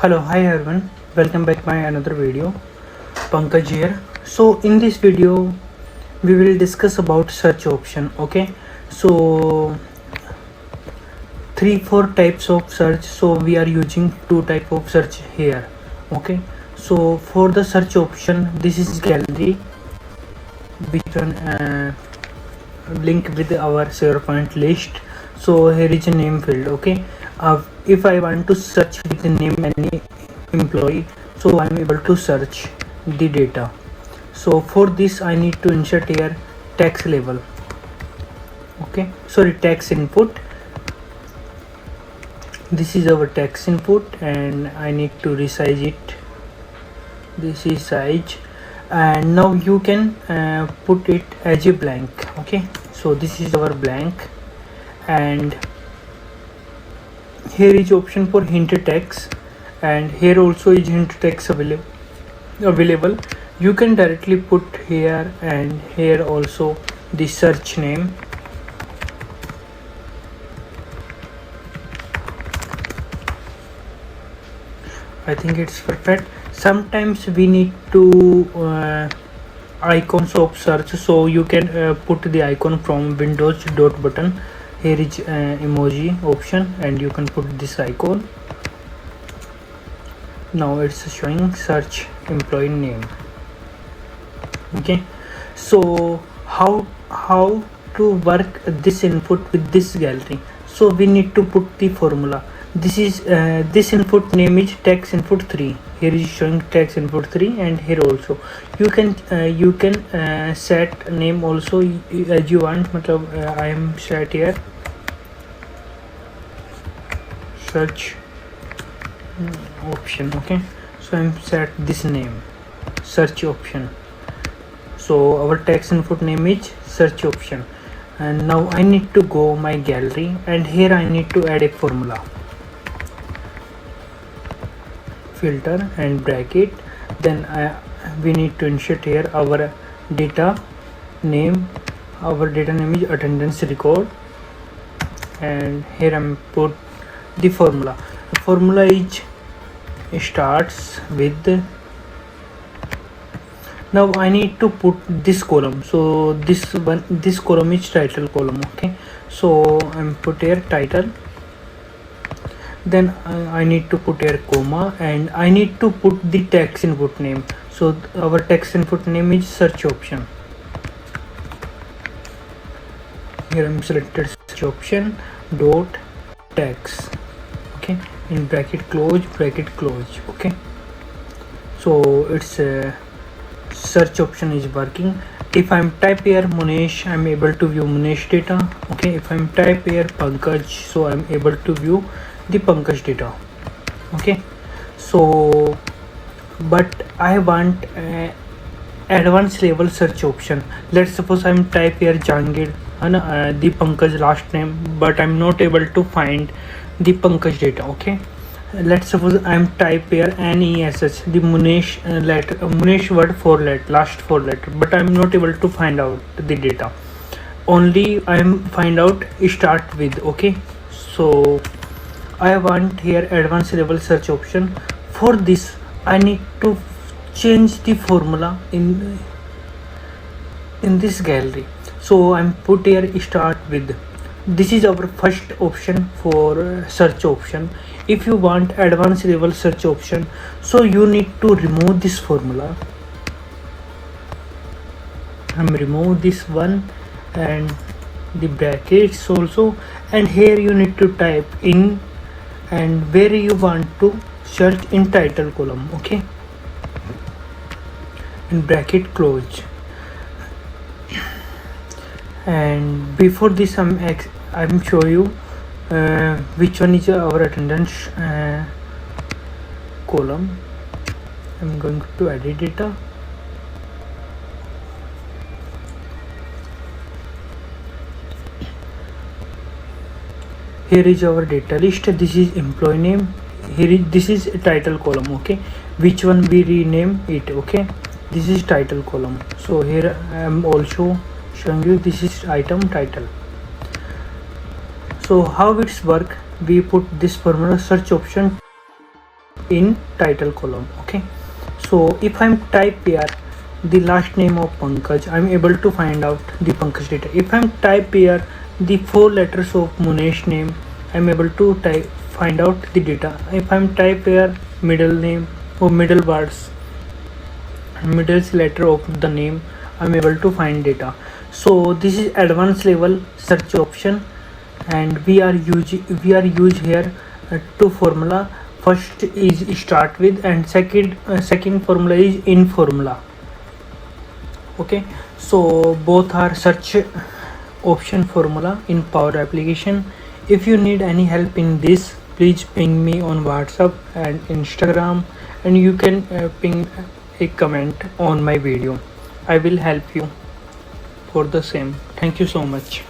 Hello, hi everyone. Welcome back my another video. Pankaj here. So in this video, we will discuss about search option. Okay. So four types of search. So we are using two type of search here. Okay. So for the search option, this is gallery, which one link with our SharePoint list. So here is a name field. Okay. If I want to search with the name any employee, so I'm able to search the data. So for this I need to insert here text label. Okay, sorry, text input. This is our text input and I need to resize it. This is size, and now you can put it as a blank. Okay, so this is our blank, and here is option for hint text, and here also is hint text available. You can directly put here, and here also the search name. I think it's perfect. Sometimes we need to icons of search, so you can put the icon from Windows dot button. Here is emoji option, and you can put this icon. Now it's showing search employee name. Okay, so how to work this input with this gallery? So we need to put the formula. This is this input name is text input 3. Here is showing text input 3, and here also you can set name also as you want. I am set here search option. Okay, so I'm set this name search option. So our text input name is search option, and now I need to go my gallery, and here I need to add a formula, filter and bracket. Then we need to insert here our data name. Our data name is attendance record, and here I'm put the formula. The formula is starts with. Now I need to put this column. So this column is title column. Okay, so I'm put here title. Then I need to put here comma, and I need to put the text input name. So our text input name is search option. Here I'm selected search option dot text. Okay, in bracket close. Okay, so it's search option is working. If I'm type here Munesh, I'm able to view Munesh data. Okay, if I'm type here Pankaj, so I'm able to view the Pankaj data. Okay, so but I want advanced level search option. Let's suppose I'm type here Jangir and the Pankaj last name, but I'm not able to find the Pankaj data. Okay, let's suppose I'm type here NESH, the Munesh letter, Munesh word 4 letter, last 4 letter, but I'm not able to find out the data. Only I'm find out start with. Okay, so I want here advanced level search option. For this I need to change the formula in this gallery. So I'm put here start with. This is our first option for search option. If you want advanced level search option, so you need to remove this formula. I'm remove this one and the brackets also, and here you need to type in and where you want to search in title column. Okay, in bracket close. And before this I'm show you which one is our attendance column. I'm going to edit data. Here is our data list. This is employee name. This is a title column. Okay, which one we rename it? Okay, this is title column. So here I am also showing you this is item title. So how it's work? We put this formula search option in title column. Okay, so if I'm type here the last name of Pankaj, I'm able to find out the Pankaj data. If I'm type here the 4 letters of Munesh name, I'm able to find out the data. If I'm type here middle name or middle words, middle letter of the name, I'm able to find data. So this is advanced level search option, and we are use here two formula. First is start with, and second formula is in formula. Okay, so both are search option formula in Power Application. If you need any help in this, please ping me on WhatsApp and Instagram, and you can ping a comment on my video. I will help you for the same. Thank you so much.